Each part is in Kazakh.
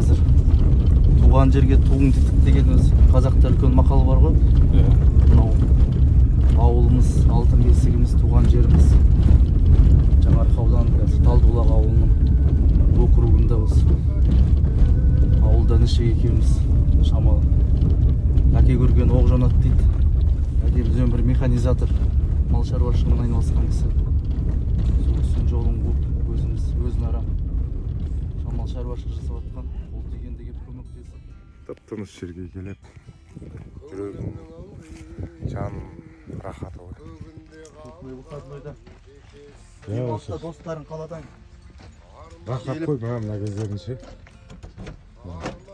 қазір туған жерге туың тетік деген өзі қазақта үлкен мақал бар ғой. Мынау ауылымыз, алтын бесігіміз, туған жеріміз. Жаңарқа ауданы Талдыбұлақ ауылының округында осы. Ауылда неше екеуміз шамалы. Әке көрген оқ жанат дейді. Әкемізден бір механизатор, мал шаруашылығымен айналысқан кісі. Сосын жолын қуып, өзін арам мал шаруашылық жасап жатқан. Ол дегенде келіп көмектесіп. Тып-тыныш жерге келіп, жүрегім, жаным рахат ой. Выходнойда. Осы Достарын қаладан рахат қой мына кездерінше.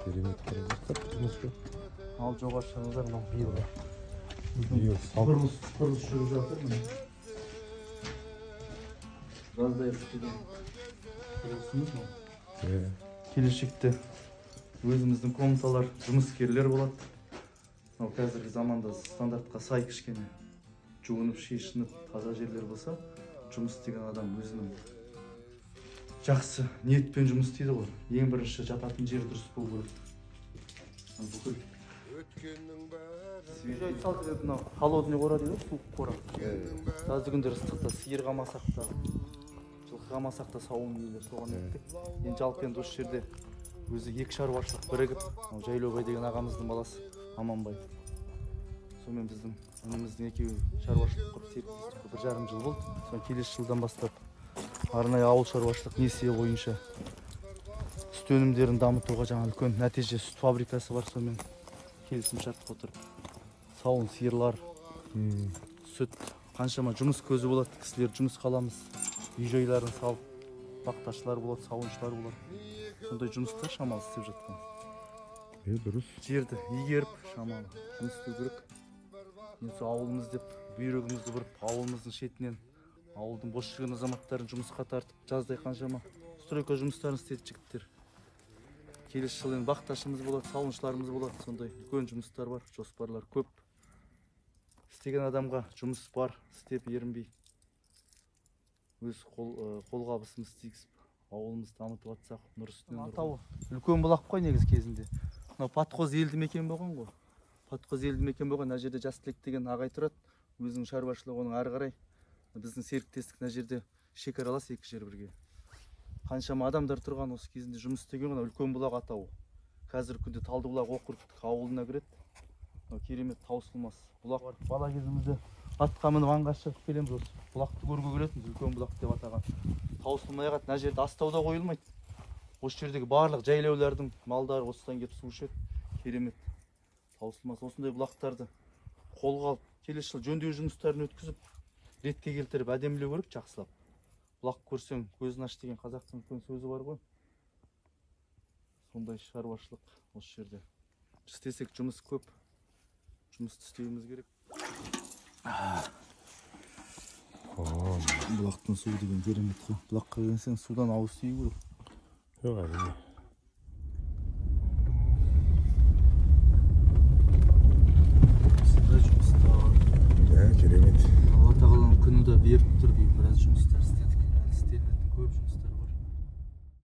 Керемет тұрмысты. Ал жоға шығыңыздар мынау биылға. Құрылыс жүріп жатыр міне. Жаздай күткен құрылысымыз мынау. Келешекте өзіміздің комнаталар, жұмыскерлер болады. Мынау қазіргі заманда стандартқа сай кішкене жуынып, шешініп, таза жерлер болса, жұмыс істеген адам өзінің жақсы ниетпен жұмыс істейді ғой. Ең бірінші жататын жер дұрыс болу керек. Бүкіл свежай салды деп мынау холодный қора дейді, суық қора. Жазды күндер ыстықта сиыр қамасақ та, жылқы қамасақ та сауын үйлер соған еттік. Енді жалпы енді осы жерде өзі екі шаруашылық бірігіп, Жайлаубай деген ағамыздың баласы Аманбай. Сонымен біздің ініміздің екеуі шаруашылық құрып серіктестік 1,5 жыл болды. Соны келесі жылдан бастап арнайы ауыл шаруашылық несие бойынша сүт өнімдерін дамытуға жаңа үлкен нәтиже сүт фабрикасы бар. Сонымен келісім шартқа отырып сауын сиырлар, сүт, қаншама жұмыс көзі болады. Кісілер жұмыс қаламыз, үй-жайларын салып, бақташылар болады, сауыншылар болады. Сондай жұмыстар шамалы істеп жатқан. Дұрыс. Жерді игеріп шамалы жұмыс істеу керек. Енді ауылымыз деп бүйрегімізді бұрып, ауылымыздың шетінен ауылдың бос жүрген азаматтарын жұмысқа тартып, жаздай қаншама стройка жұмыстарын істеді жігіттер. Келесі жыл енді бақташымыз болады, сауыншыларымыз болады. Сондай үлкен жұмыстар бар, жоспарлар көп. Істеген адамға жұмыс бар, істеп ерінбей. Өз қолғабысымыз тигізіп, ауылымызды дамытып жатсақ, нұр үстіне нұр. Атауы үлкен бұлақ қой негізі кезінде. Мынау Патқоз елді мекен болған ғой. Патқоз елді мекен болған, мына жерде Жас Тілек деген ағай тұрады. Өзінің шаруашылығы оның ары қарай. Біздің серіктестік мына жерде шекаралас екі жер бірге. Қаншама адамдар тұрған осы кезінде жұмыс істеген мына үлкен бұлақ атауы. Қазіргі күнде Талдыбұлақ округтік ауылына кіреді. Керемет таусылмас бұлақ. Бала кезімізде атқа мініп аңға шығып келеміз осы бұлақты көруге келетінбіз, үлкен бұлақ деп атаған. Таусылмай қалды. Мына жерде астауда қойылмайды. Осы жердегі барлық жайлаулардың малдары осыдан келіп су ішеді. Керемет таусылмас. Осындай бұлақтарды қолға алып, келесі жыл жөндеу жұмыстарын өткізіп, ретке келтіріп, әдемілеу керек, жақсылап. Бұлақ көрсең көзін аш деген қазақтың үлкен сөзі бар ғой. Сондай шаруашылық осы жерде. Істесек жұмыс көп. Жұмысты істеуіміз керек. Бұлақтың суы деген керемет қой. Бұлаққа келсең судан ауыз тию керек. Жоқ, әрине.